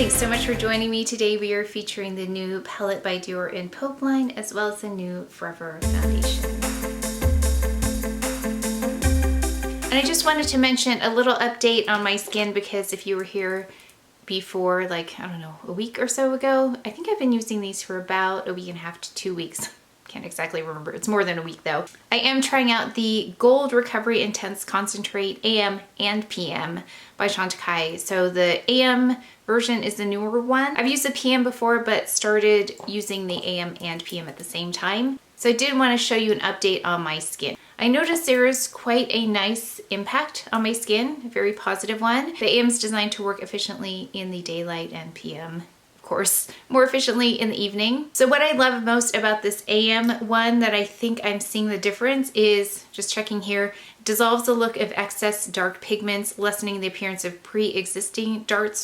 thanks so much for joining me today. We are featuring the new palette by Dior in Popeline, as well as the new Forever foundation. And I just wanted to mention a little update on my skin, because if you were here before, like, I don't know, a week or so ago, I think I've been using these for about a week and a half to 2 weeks. Can't exactly remember. It's more than a week though. I am trying out the Gold Recovery Intense Concentrate AM and PM by CHANTECAILLE. So the AM version is the newer one. I've used the PM before, but started using the AM and PM at the same time. So I did want to show you an update on my skin. I noticed there is quite a nice impact on my skin, a very positive one. The AM is designed to work efficiently in the daylight, and PM, of course, more efficiently in the evening. So what I love most about this AM one that I think I'm seeing the difference is, just checking here, dissolves the look of excess dark pigments, lessening the appearance of pre-existing dark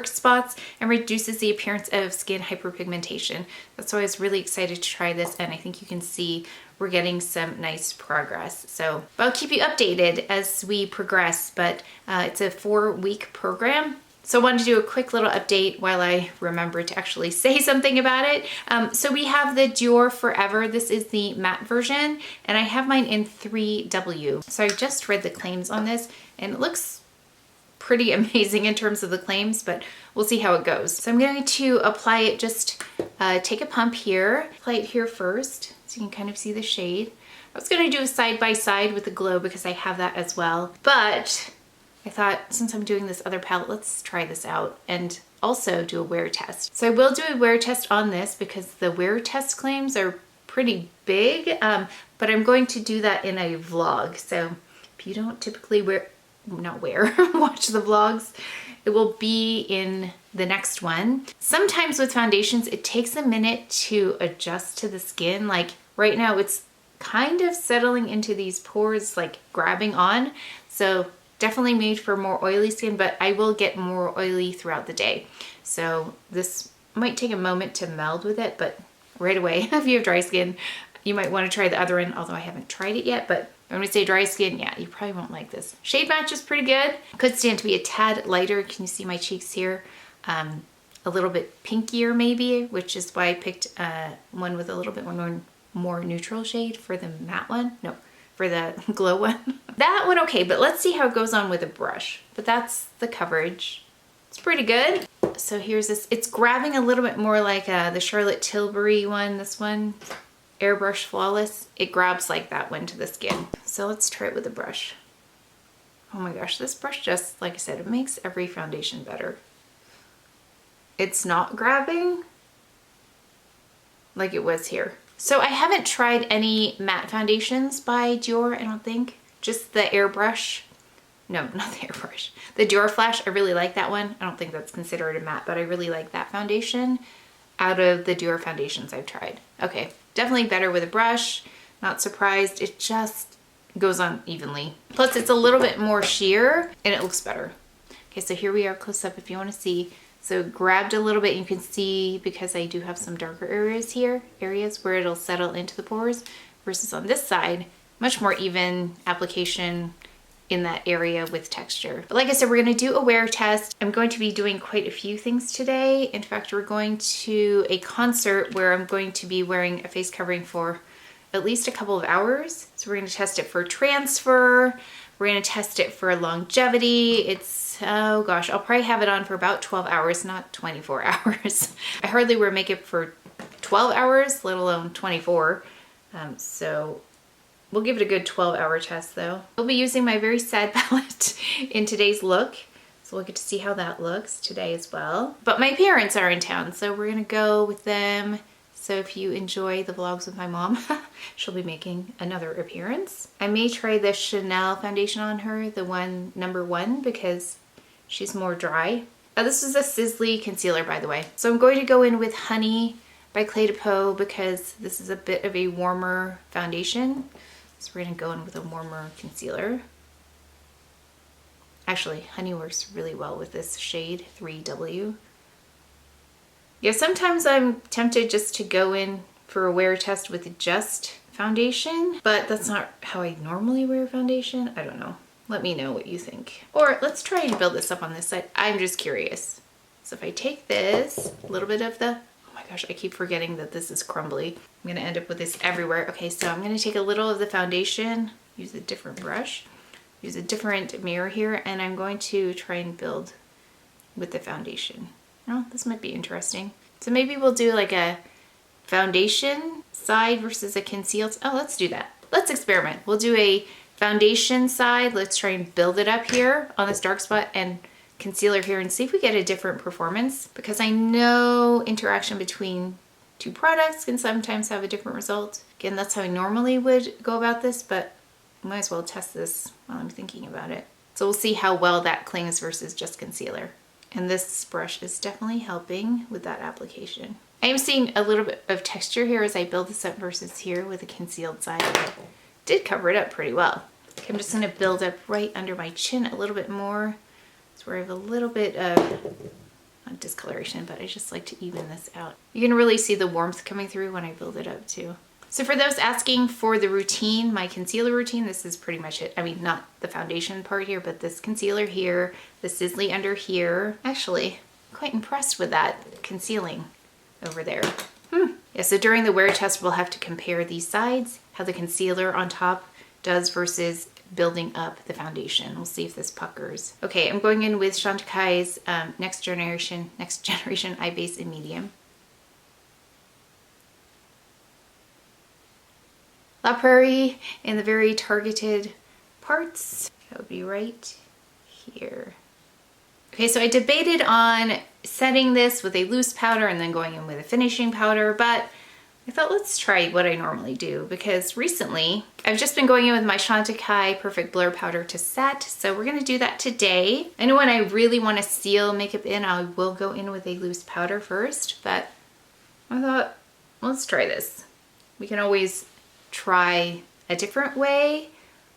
spots, and reduces the appearance of skin hyperpigmentation. That's why I was really excited to try this, and I think you can see we're getting some nice progress. So I'll keep you updated as we progress, but it's a 4-week program. So I wanted to do a quick little update while I remember to actually say something about it. So we have the Dior Forever. This is the matte version, and I have mine in 3W. So I just read the claims on this, and it looks pretty amazing in terms of the claims, but we'll see how it goes. So I'm going to apply it, just take a pump here, apply it here first, so you can kind of see the shade. I was going to do a side by side with the glow because I have that as well, but I thought, since I'm doing this other palette, let's try this out and also do a wear test. So I will do a wear test on this because the wear test claims are pretty big, but I'm going to do that in a vlog. So if you don't typically watch the vlogs, it will be in the next one. Sometimes with foundations, it takes a minute to adjust to the skin. Like right now, it's kind of settling into these pores, like grabbing on. So definitely made for more oily skin, but I will get more oily throughout the day. So this might take a moment to meld with it, but right away, if you have dry skin, you might want to try the other one, although I haven't tried it yet, but when we say dry skin, yeah, you probably won't like this. Shade match is pretty good. Could stand to be a tad lighter. Can you see my cheeks here? A little bit pinkier maybe, which is why I picked one with a little bit more neutral shade for the matte one. No, for the glow one. That one okay, but let's see how it goes on with a brush. But that's the coverage. It's pretty good. So here's this. It's grabbing a little bit more like the Charlotte Tilbury one, this one, Airbrush Flawless. It grabs like that one to the skin. So let's try it with a brush. Oh my gosh, this brush just, like I said, it makes every foundation better. It's not grabbing like it was here. So I haven't tried any matte foundations by Dior, I don't think. Just the airbrush. No, not the airbrush. The Dior Flash, I really like that one. I don't think that's considered a matte, but I really like that foundation out of the Dior foundations I've tried. Okay, definitely better with a brush. Not surprised. It just goes on evenly. Plus it's a little bit more sheer and it looks better. Okay, so here we are close up if you want to see. So grabbed a little bit, you can see, because I do have some darker areas here, areas where it'll settle into the pores, versus on this side, much more even application in that area with texture. But like I said, we're gonna do a wear test. I'm going to be doing quite a few things today. In fact, we're going to a concert where I'm going to be wearing a face covering for at least a couple of hours. So we're gonna test it for transfer. We're gonna test it for longevity. It's, oh gosh, I'll probably have it on for about 12 hours, not 24 hours. I hardly wear makeup for 12 hours, let alone 24. So we'll give it a good 12-hour test though. I'll be using my very sad palette in today's look. So we'll get to see how that looks today as well. But my parents are in town, so we're gonna go with them. So if you enjoy the vlogs with my mom, she'll be making another appearance. I may try the Chanel foundation on her, the one, #1, because she's more dry. This is a Sisley concealer, by the way. So I'm going to go in with Honey by Clé de Peau because this is a bit of a warmer foundation. So we're gonna go in with a warmer concealer. Actually, Honey works really well with this shade, 3W. Yeah, sometimes I'm tempted just to go in for a wear test with just foundation, but that's not how I normally wear foundation. I don't know. Let me know what you think. Or let's try and build this up on this side. I'm just curious. So if I take this, a little bit of the, oh my gosh, I keep forgetting that this is crumbly. I'm gonna end up with this everywhere. Okay, so I'm gonna take a little of the foundation, use a different brush, use a different mirror here, and I'm going to try and build with the foundation. Oh, this might be interesting. So maybe we'll do like a foundation side versus a concealed. Oh, let's do that. Let's experiment. We'll do a foundation side. Let's try and build it up here on this dark spot and concealer here and see if we get a different performance, because I know interaction between two products can sometimes have a different result. Again, that's how I normally would go about this, but I might as well test this while I'm thinking about it. So we'll see how well that clings versus just concealer. And this brush is definitely helping with that application. I am seeing a little bit of texture here as I build this up versus here with a concealed side. But did cover it up pretty well. Okay, I'm just gonna build up right under my chin a little bit more. It's where I have a little bit of, not discoloration, but I just like to even this out. You can really see the warmth coming through when I build it up too. So for those asking for the routine, my concealer routine, this is pretty much it. I mean, not the foundation part here, but this concealer here, the SISLEY under here. Actually, I'm quite impressed with that concealing over there. Yeah, so during the wear test, we'll have to compare these sides, how the concealer on top does versus building up the foundation. We'll see if this puckers. Okay, I'm going in with Chantecaille's next generation eye base in medium. La Prairie in the very targeted parts. That would be right here. Okay, so I debated on setting this with a loose powder and then going in with a finishing powder, but I thought let's try what I normally do, because recently I've just been going in with my Chantecaille Perfect Blur Powder to set, so we're gonna do that today. I know when I really wanna seal makeup in, I will go in with a loose powder first, but I thought, let's try this. We can always try a different way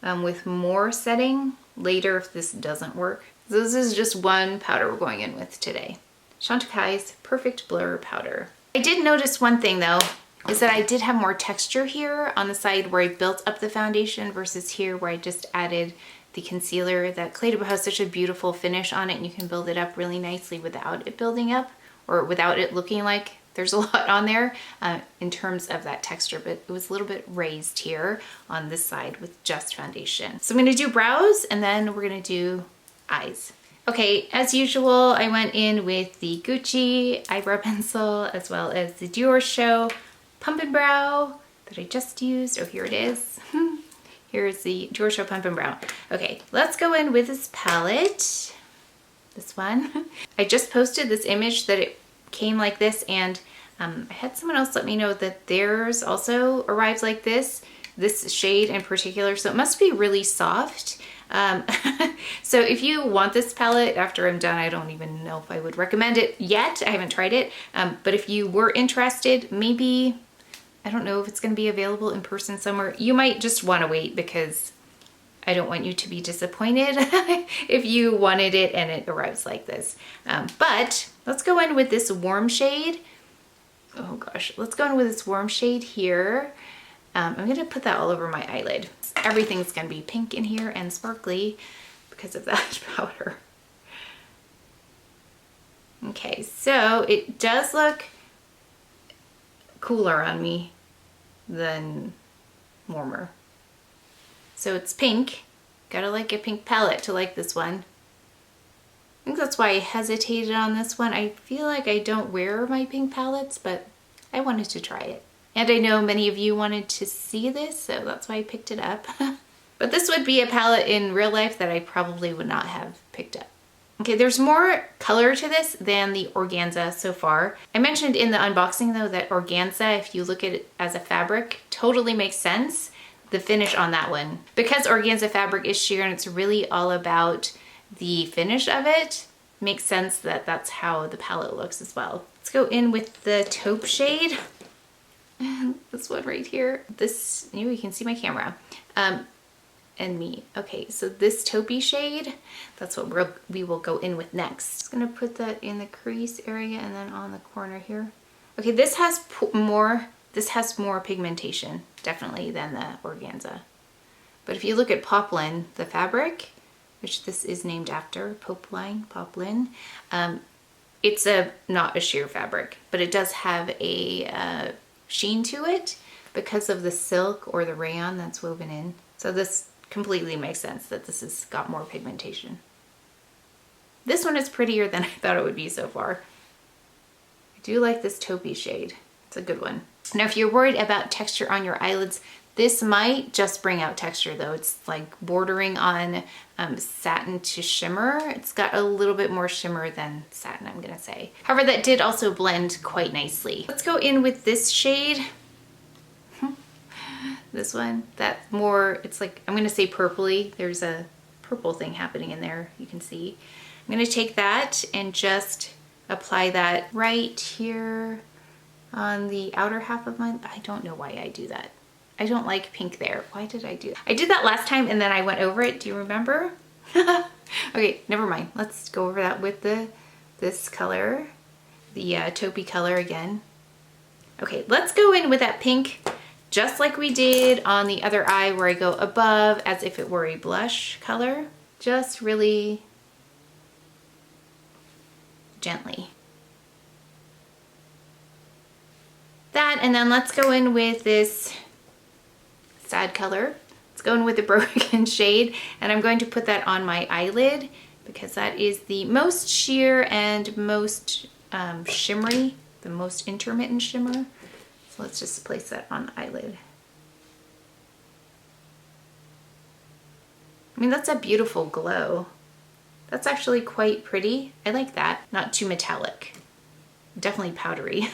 with more setting later if this doesn't work. So this is just one powder we're going in with today. Chantecaille's Perfect Blur Powder. I did notice one thing though, is that I did have more texture here on the side where I built up the foundation versus here where I just added the concealer. That Clé de Peau has such a beautiful finish on it, and you can build it up really nicely without it building up, or without it looking like there's a lot on there in terms of that texture, but it was a little bit raised here on this side with just foundation. So I'm gonna do brows and then we're gonna do eyes. Okay, as usual, I went in with the Gucci eyebrow pencil as well as the Diorshow Pump and Brow that I just used. Oh, here it is. Here's the Diorshow Pump and Brow. Okay, let's go in with this palette. This one. I just posted this image that it came like this, and I had someone else let me know that theirs also arrives like this shade in particular, so it must be really soft. So if you want this palette after I'm done, I don't even know if I would recommend it yet. I haven't tried it, but if you were interested, maybe, I don't know if it's going to be available in person somewhere. You might just want to wait, because I don't want you to be disappointed if you wanted it and it arrives like this. But let's go in with this warm shade. Oh gosh, let's go in with this warm shade here. I'm gonna put that all over my eyelid. Everything's gonna be pink in here and sparkly because of that powder. Okay, so it does look cooler on me than warmer. So it's pink. Gotta like a pink palette to like this one. I think that's why I hesitated on this one. I feel like I don't wear my pink palettes, but I wanted to try it. And I know many of you wanted to see this, so that's why I picked it up. But this would be a palette in real life that I probably would not have picked up. Okay, there's more color to this than the organza so far. I mentioned in the unboxing though that organza, if you look at it as a fabric, totally makes sense. The finish on that one. Because organza fabric is sheer and it's really all about the finish of it, makes sense that that's how the palette looks as well. Let's go in with the taupe shade. This one right here. This, you can see my camera. And me. Okay, so this taupey shade, that's what we will go in with next. Just gonna put that in the crease area and then on the corner here. Okay, this has more pigmentation, definitely, than the organza. But if you look at Popeline, the fabric, which this is named after, Popeline, It's not a sheer fabric, but it does have a sheen to it because of the silk or the rayon that's woven in. So this completely makes sense that this has got more pigmentation. This one is prettier than I thought it would be so far. I do like this taupey shade. It's a good one. Now, if you're worried about texture on your eyelids, this might just bring out texture though. It's like bordering on satin to shimmer. It's got a little bit more shimmer than satin, I'm gonna say. However, that did also blend quite nicely. Let's go in with this shade. This one, that's more, it's like, I'm gonna say purpley. There's a purple thing happening in there, you can see. I'm gonna take that and just apply that right here on the outer half of my, I don't know why I do that. I don't like pink there. Why did I do that? I did that last time and then I went over it. Do you remember? Okay, never mind. Let's go over that with this color, the taupey color again. Okay, let's go in with that pink just like we did on the other eye where I go above as if it were a blush color. Just really gently. That, and then let's go in with this sad color. Let's go in with the broken shade, and I'm going to put that on my eyelid because that is the most sheer and most shimmery, the most intermittent shimmer. So let's just place that on the eyelid. I mean, that's a beautiful glow. That's actually quite pretty. I like that. Not too metallic. Definitely powdery.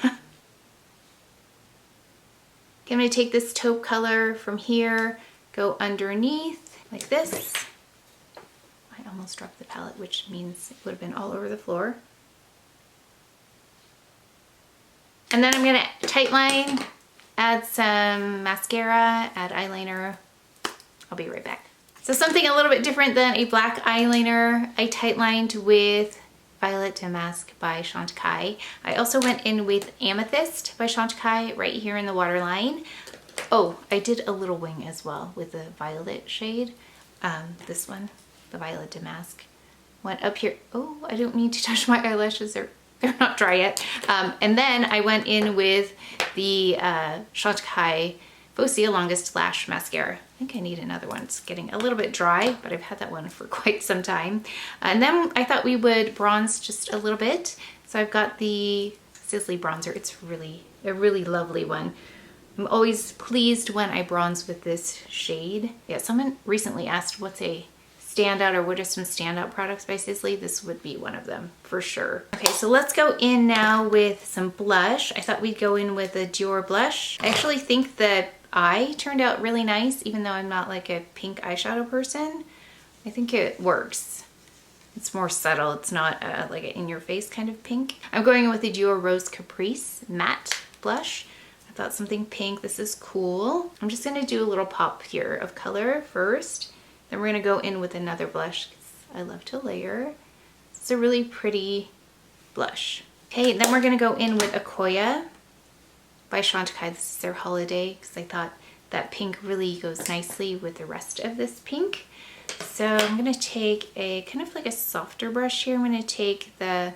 I'm going to take this taupe color from here, go underneath like this. I almost dropped the palette, which means it would have been all over the floor. And then I'm going to tight line, add some mascara, add eyeliner. I'll be right back. So something a little bit different than a black eyeliner, I tight lined with Violet Damask by Chantecaille. I also went in with Amethyst by Chantecaille right here in the waterline. Oh, I did a little wing as well with the violet shade. This one, the Violet Damask. Went up here. Oh, I don't need to touch my eyelashes. They're not dry yet. And then I went in with the Chantecaille Faux Longest Lash Mascara. I think I need another one. It's getting a little bit dry, but I've had that one for quite some time. And then I thought we would bronze just a little bit. So I've got the Sisley bronzer. It's a really lovely one. I'm always pleased when I bronze with this shade. Yeah, someone recently asked what's a standout or what are some standout products by Sisley. This would be one of them for sure. Okay, so let's go in now with some blush. I thought we'd go in with a Dior blush. I actually think that eye turned out really nice, even though I'm not like a pink eyeshadow person. I think it works. It's more subtle. It's not like an in-your-face kind of pink. I'm going in with the Dior Rose Caprice matte blush. I thought something pink. This is cool. I'm just gonna do a little pop here of color first. Then we're gonna go in with another blush because I love to layer. It's a really pretty blush. Okay, then we're gonna go in with Akoya by Chantecaille. This is their holiday because I thought that pink really goes nicely with the rest of this pink. So I'm gonna take a kind of like a softer brush here. I'm gonna take the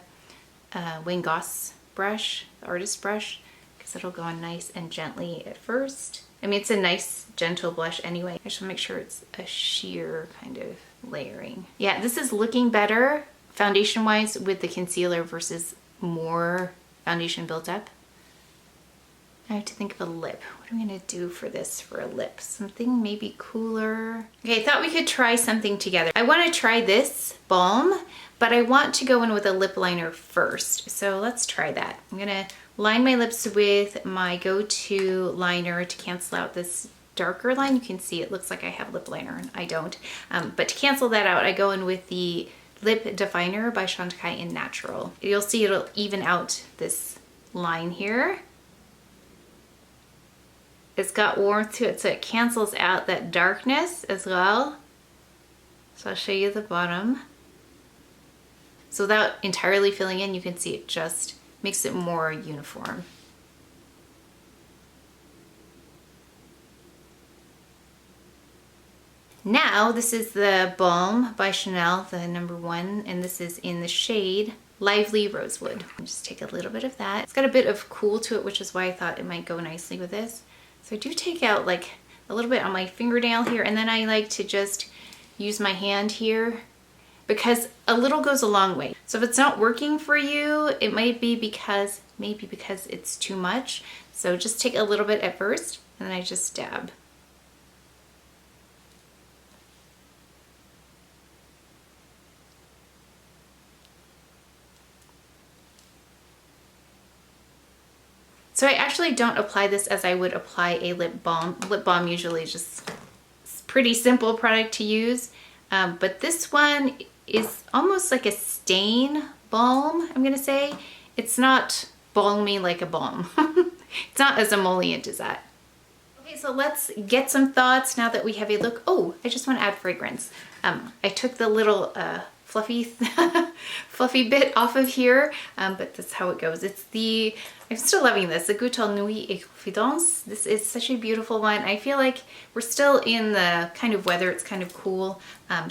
Wayne Goss brush, the artist brush, because it'll go on nice and gently at first. I mean, it's a nice gentle blush anyway. I just wanna make sure it's a sheer kind of layering. Yeah, this is looking better foundation wise with the concealer versus more foundation built up. I have to think of a lip. What am I gonna do for this for a lip? Something maybe cooler. Okay, I thought we could try something together. I wanna try this balm, but I want to go in with a lip liner first. So let's try that. I'm gonna line my lips with my go-to liner to cancel out this darker line. You can see it looks like I have lip liner and I don't. But to cancel that out, I go in with the Lip Definer by Chantecaille in Natural. You'll see it'll even out this line here. It's got warmth to it, so it cancels out that darkness as well. So I'll show you the bottom. So without entirely filling in, you can see it just makes it more uniform. Now, this is the Balm by Chanel, the #1, and this is in the shade Lively Rosewood. Just take a little bit of that. It's got a bit of cool to it, which is why I thought it might go nicely with this. So I do take out like a little bit on my fingernail here, and then I like to just use my hand here because a little goes a long way. So if it's not working for you, it might be because, maybe because it's too much. So just take a little bit at first, and then I just dab. So I actually don't apply this as I would apply a lip balm. Lip balm usually is just pretty simple product to use, but this one is almost like a stain balm, I'm gonna say. It's not balmy like a balm. It's not as emollient as that. Okay, so let's get some thoughts now that we have a look. Oh, I just want to add fragrance. I took the little fluffy fluffy bit off of here, but that's how it goes. It's the, I'm still loving this, the Goutal Nuit et Confidence. This is such a beautiful one. I feel like we're still in the kind of weather, it's kind of cool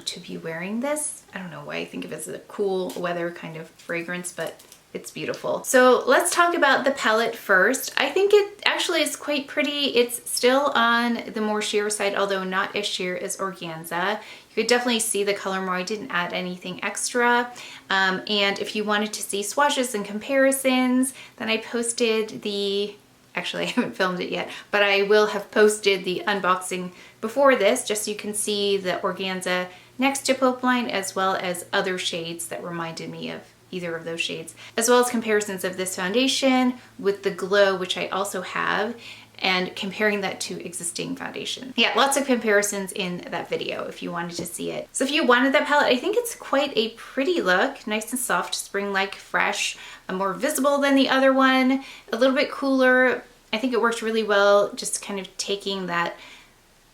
to be wearing this. I don't know why I think of it as a cool weather kind of fragrance, but it's beautiful. So let's talk about the palette first. I think it actually is quite pretty. It's still on the more sheer side, although not as sheer as organza. You could definitely see the color more. I didn't add anything extra. And if you wanted to see swatches and comparisons, then I posted the, actually I haven't filmed it yet, but I will have posted the unboxing before this, just so you can see the organza next to Popeline, as well as other shades that reminded me of either of those shades, as well as comparisons of this foundation with the Glow, which I also have, and comparing that to existing foundation. Yeah, lots of comparisons in that video if you wanted to see it. So if you wanted that palette, I think it's quite a pretty look, nice and soft, spring-like, fresh, more visible than the other one, a little bit cooler. I think it worked really well, just kind of taking that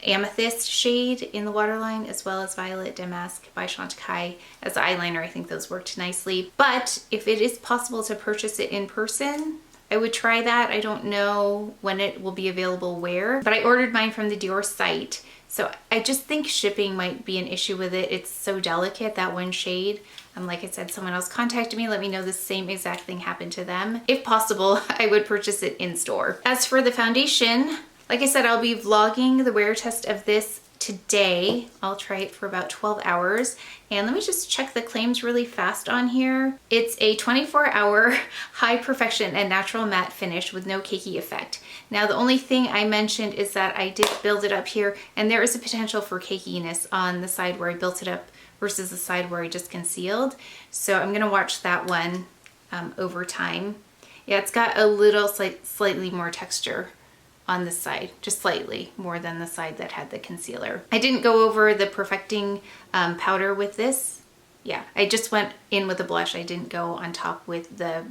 Amethyst shade in the waterline, as well as Violet Damask by Chantecaille as the eyeliner. I think those worked nicely. But if it is possible to purchase it in person, I would try that. I don't know when it will be available where, but I ordered mine from the Dior site. So I just think shipping might be an issue with it. It's so delicate, that one shade. Like I said, someone else contacted me, let me know the same exact thing happened to them. If possible, I would purchase it in store. As for the foundation, like I said, I'll be vlogging the wear test of this today. I'll try it for about 12 hours. And let me just check the claims really fast on here. It's a 24-hour high perfection and natural matte finish with no cakey effect. Now, the only thing I mentioned is that I did build it up here, and there is a potential for cakiness on the side where I built it up versus the side where I just concealed. So I'm gonna watch that one over time. Yeah, it's got a little slightly more texture on this side, just slightly more than the side that had the concealer. I didn't go over the perfecting powder with this. Yeah, I just went in with a blush. I didn't go on top with the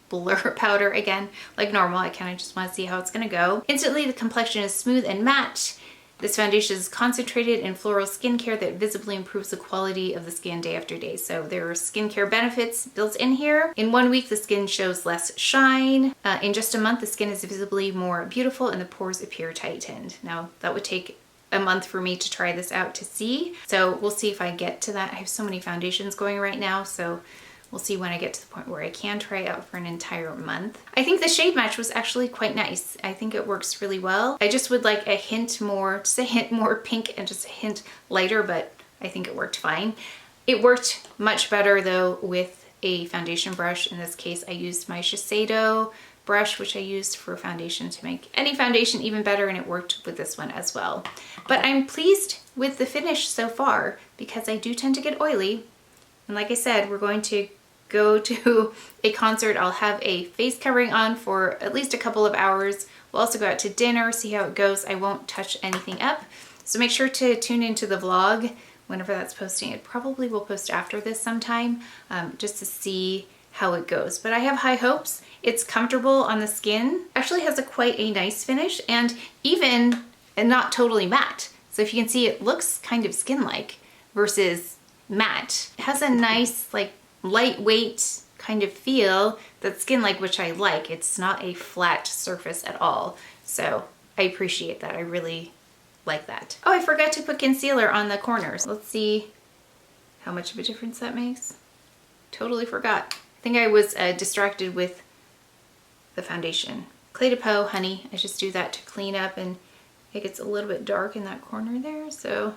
blur powder again, like normal. I kind of just want to see how it's gonna go. Instantly, the complexion is smooth and matte. This foundation is concentrated in floral skincare that visibly improves the quality of the skin day after day. So there are skincare benefits built in here. In 1 week, the skin shows less shine. In just a month, the skin is visibly more beautiful and the pores appear tightened. Now, that would take a month for me to try this out to see. So we'll see if I get to that. I have so many foundations going right now, so we'll see when I get to the point where I can try out for an entire month. I think the shade match was actually quite nice. I think it works really well. I just would like a hint more, just a hint more pink and just a hint lighter, but I think it worked fine. It worked much better though with a foundation brush. In this case, I used my Shiseido brush, which I used for foundation to make any foundation even better, and it worked with this one as well. But I'm pleased with the finish so far because I do tend to get oily. And like I said, we're going to go to a concert. I'll have a face covering on for at least a couple of hours. We'll also go out to dinner, see how it goes. I won't touch anything up. So make sure to tune into the vlog whenever that's posting. It probably will post after this sometime, just to see how it goes. But I have high hopes. It's comfortable on the skin. Actually has quite a nice finish, and even not totally matte. So if you can see, it looks kind of skin-like versus matte. It has a nice, like, lightweight kind of feel that's skin-like, which I like. It's not a flat surface at all. So I appreciate that. I really like that. Oh, I forgot to put concealer on the corners. Let's see how much of a difference that makes. Totally forgot. think I was distracted with the foundation. Clé de Peau, honey. I just do that to clean up, and it gets a little bit dark in that corner there, so.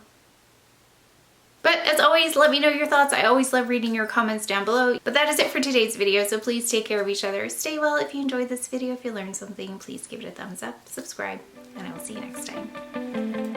But as always, let me know your thoughts. I always love reading your comments down below. But that is it for today's video, so please take care of each other. Stay well. If you enjoyed this video, if you learned something, please give it a thumbs up, subscribe, and I will see you next time.